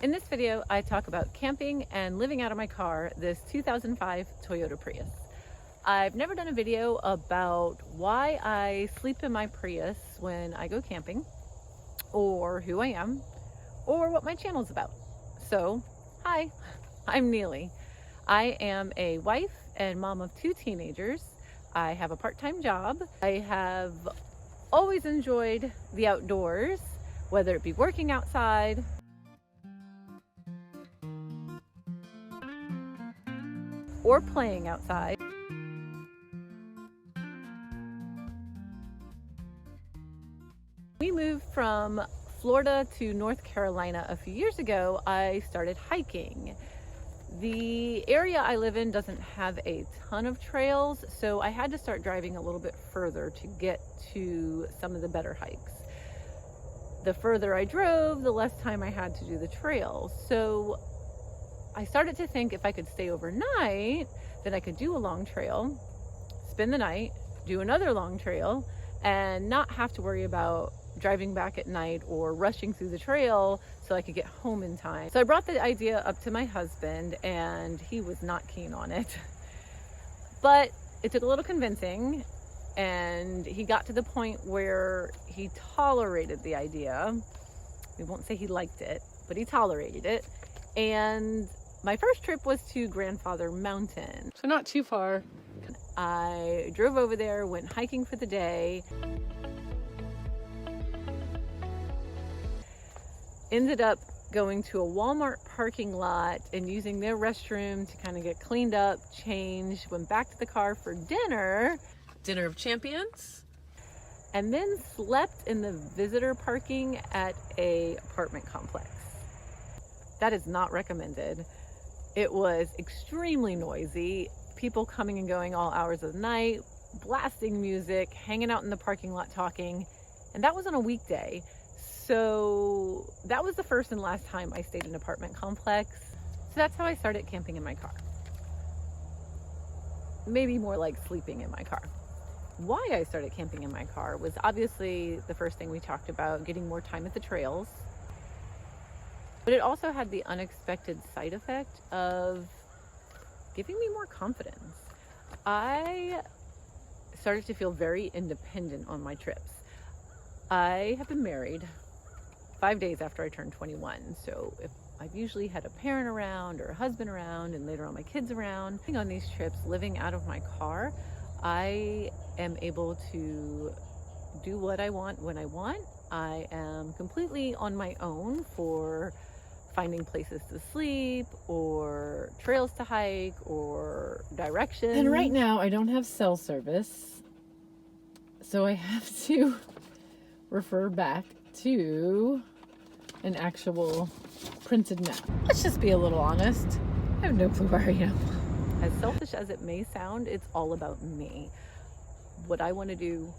In this video, I talk about camping and living out of my car, this 2005 Toyota Prius. I've never done a video about why I sleep in my Prius when I go camping, or who I am, or what my channel's about. So, hi, I'm Neely. I am a wife and mom of 2 teenagers. I have a part-time job. I have always enjoyed the outdoors, whether it be working outside, or playing outside. We moved from Florida to North Carolina a few years ago. I started hiking. The area I live in doesn't have a ton of trails, so I had to start driving a little bit further to get to some of the better hikes. The further I drove, the less time I had to do the trails. So I started to think if I could stay overnight, then I could do a long trail, spend the night, do another long trail, and not have to worry about driving back at night or rushing through the trail so I could get home in time. So I brought the idea up to my husband, and he was not keen on it. But it took a little convincing, and he got to the point where he tolerated the idea. We won't say he liked it, but he tolerated it. And my first trip was to Grandfather Mountain. So not too far. I drove over there, went hiking for the day. Ended up going to a Walmart parking lot and using their restroom to kind of get cleaned up, changed, went back to the car for dinner. Dinner of Champions. And then slept in the visitor parking at a apartment complex. That is not recommended. It was extremely noisy, people coming and going all hours of the night, blasting music, hanging out in the parking lot talking, and that was on a weekday. So that was the first and last time I stayed in an apartment complex. So that's how I started camping in my car. Maybe more like sleeping in my car. Why I started camping in my car was obviously the first thing we talked about, getting more time at the trails. But it also had the unexpected side effect of giving me more confidence. I started to feel very independent on my trips. I have been married 5 days after I turned 21. So if I've usually had a parent around or a husband around and later on my kids around, on these trips, living out of my car, I am able to do what I want when I want. I am completely on my own for finding places to sleep or trails to hike or directions. And right now I don't have cell service, so I have to refer back to an actual printed map. Let's just be a little honest. I have no clue where I am. As selfish as it may sound, it's all about me. What I want to do,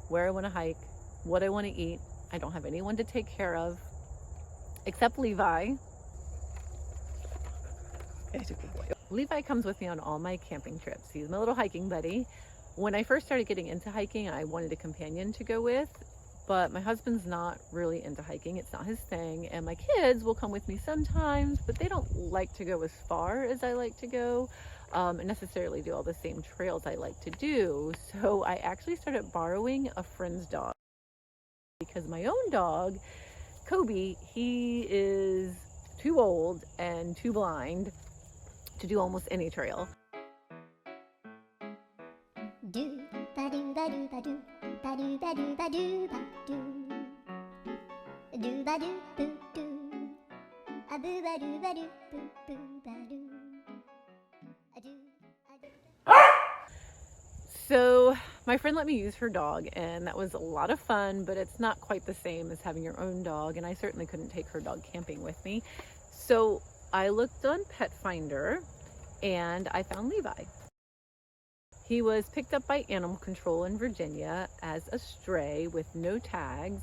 where I want to hike, what I want to eat. I don't have anyone to take care of except Levi. Levi comes with me on all my camping trips. He's my little hiking buddy. When I first started getting into hiking, I wanted a companion to go with, but my husband's not really into hiking. It's not his thing. And my kids will come with me sometimes, but they don't like to go as far as I like to go, and necessarily do all the same trails I like to do. So I actually started borrowing a friend's dog because my own dog, Kobe, he is too old and too blind to do almost any trail. Do ba do ba do ba do ba do ba do ba do ba do ba do boo do a boo ba do ba do boo boo ba do a do. So my friend let me use her dog, and that was a lot of fun, but it's not quite the same as having your own dog, and I certainly couldn't take her dog camping with me. So I looked on Pet Finder and I found Levi. He was picked up by animal control in Virginia as a stray with no tags.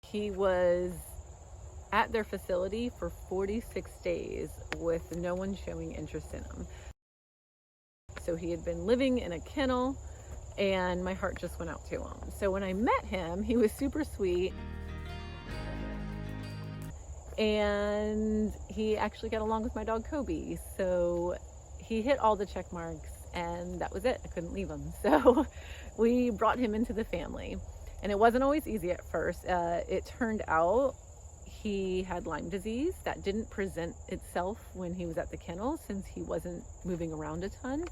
He was at their facility for 46 days with no one showing interest in him. So he had been living in a kennel, and my heart just went out to him. So when I met him, he was super sweet. and he actually got along with my dog Kobe. So he hit all the check marks, and that was it. I couldn't leave him. So we brought him into the family, and it wasn't always easy at first. It turned out he had Lyme disease that didn't present itself when he was at the kennel, since he wasn't moving around a ton.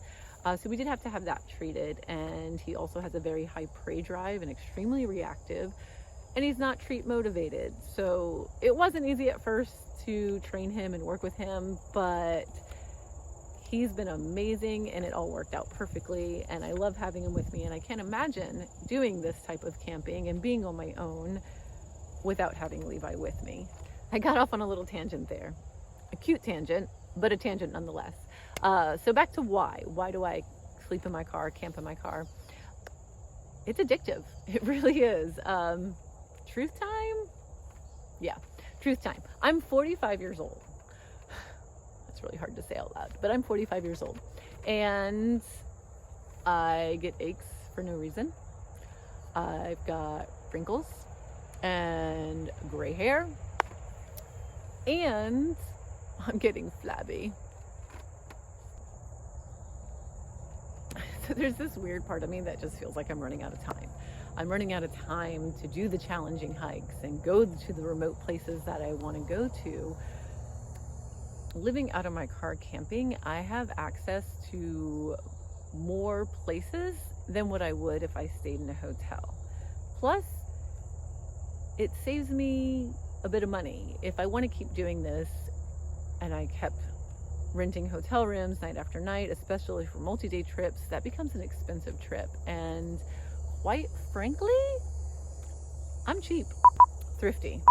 So we did have to have that treated, and he also has a very high prey drive and extremely reactive, and he's not treat motivated. So it wasn't easy at first to train him and work with him, but he's been amazing, and it all worked out perfectly, and I love having him with me, and I can't imagine doing this type of camping and being on my own without having Levi with me. I got off on a little tangent there. A cute tangent, but a tangent nonetheless. So back to why. Why do I sleep in my car, camp in my car? It's addictive. It really is. Truth time? Yeah, truth time. I'm 45 years old. It's really hard to say out loud, but I'm 45 years old, and I get aches for no reason. I've got wrinkles and gray hair, and I'm getting flabby. So there's this weird part of me that just feels like I'm running out of time. I'm running out of time to do the challenging hikes and go to the remote places that I want to go to. Living out of my car camping, I have access to more places than what I would if I stayed in a hotel. Plus, it saves me a bit of money. If I want to keep doing this and I kept renting hotel rooms night after night, especially for multi-day trips, that becomes an expensive trip. And quite frankly, I'm cheap, thrifty,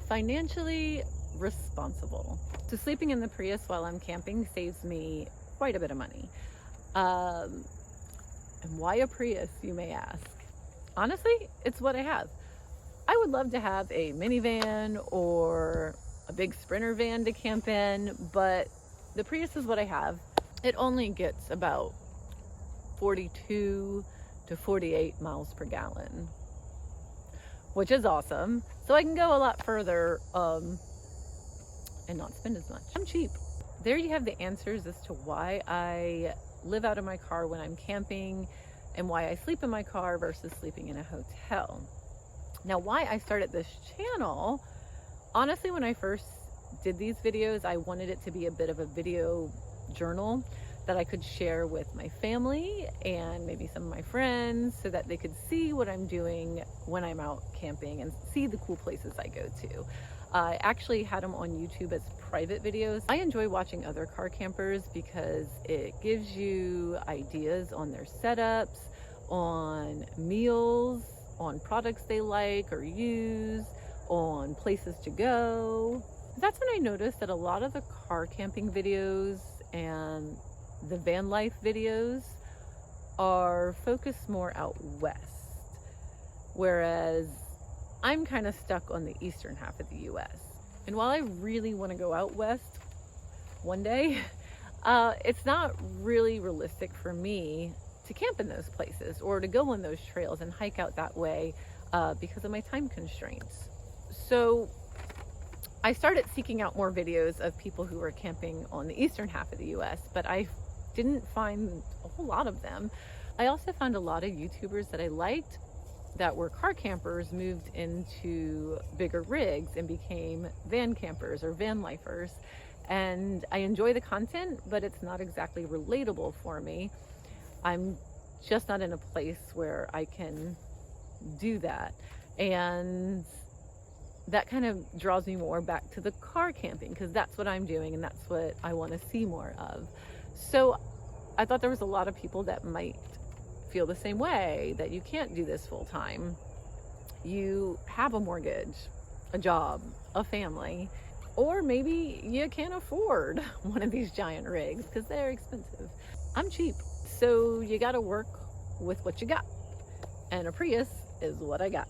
financially responsible. So sleeping in the Prius while I'm camping saves me quite a bit of money. And why a Prius, you may ask? Honestly, it's what I have. I would love to have a minivan or a big Sprinter van to camp in, but the Prius is what I have. It only gets about 42 to 48 miles per gallon, which is awesome. So I can go a lot further and not spend as much. I'm cheap. There you have the answers as to why I live out of my car when I'm camping and why I sleep in my car versus sleeping in a hotel. Now, why I started this channel, honestly, when I first did these videos, I wanted it to be a bit of a video journal that I could share with my family and maybe some of my friends, so that they could see what I'm doing when I'm out camping and see the cool places I go to. I actually had them on YouTube as private videos. I enjoy watching other car campers because it gives you ideas on their setups, on meals, on products they like or use, on places to go. That's when I noticed that a lot of the car camping videos and the van life videos are focused more out west, whereas I'm kind of stuck on the eastern half of the US. And while I really want to go out west one day, it's not really realistic for me to camp in those places or to go on those trails and hike out that way because of my time constraints. So I started seeking out more videos of people who were camping on the eastern half of the US, but I didn't find a whole lot of them. I also found a lot of YouTubers that I liked that were car campers moved into bigger rigs and became van campers or van lifers. And I enjoy the content, but it's not exactly relatable for me. I'm just not in a place where I can do that. And that kind of draws me more back to the car camping, because that's what I'm doing and that's what I want to see more of. So I thought there was a lot of people that might feel the same way, that you can't do this full time. You have a mortgage, a job, a family, or maybe you can't afford one of these giant rigs because they're expensive. I'm cheap, so you got to work with what you got, and a Prius is what I got.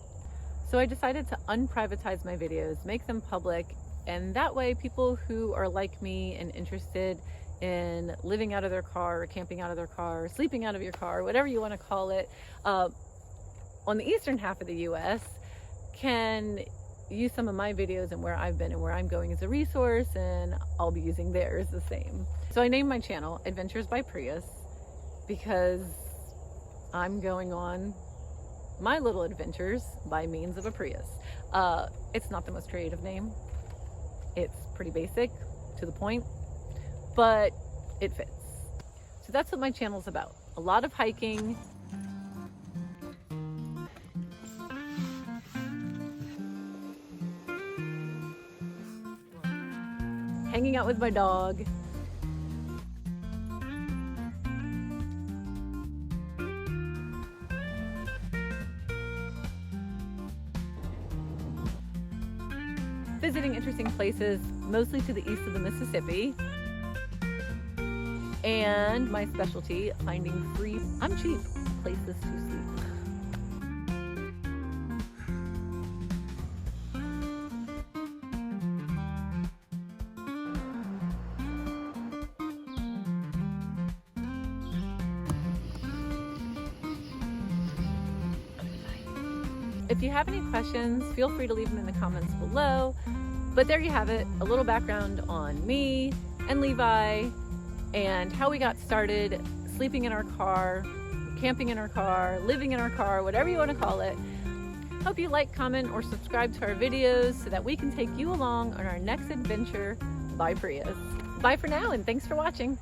So I decided to unprivatize my videos, make them public, and that way people who are like me and interested in living out of their car, or camping out of their car, sleeping out of your car, whatever you want to call it, on the eastern half of the US can use some of my videos and where I've been and where I'm going as a resource, and I'll be using theirs the same. So I named my channel Adventures by Prius because I'm going on my little adventures by means of a Prius. It's not the most creative name. It's pretty basic, to the point, but it fits. So that's what my channel's about. A lot of hiking, hanging out with my dog, visiting interesting places, mostly to the east of the Mississippi, and my specialty, finding free, I'm cheap, places to sleep. If you have any questions, feel free to leave them in the comments below. But there you have it, a little background on me and Levi and how we got started sleeping in our car, camping in our car, living in our car, whatever you want to call it. Hope you like, comment, or subscribe to our videos so that we can take you along on our next adventure by Prius. Bye for now, and thanks for watching.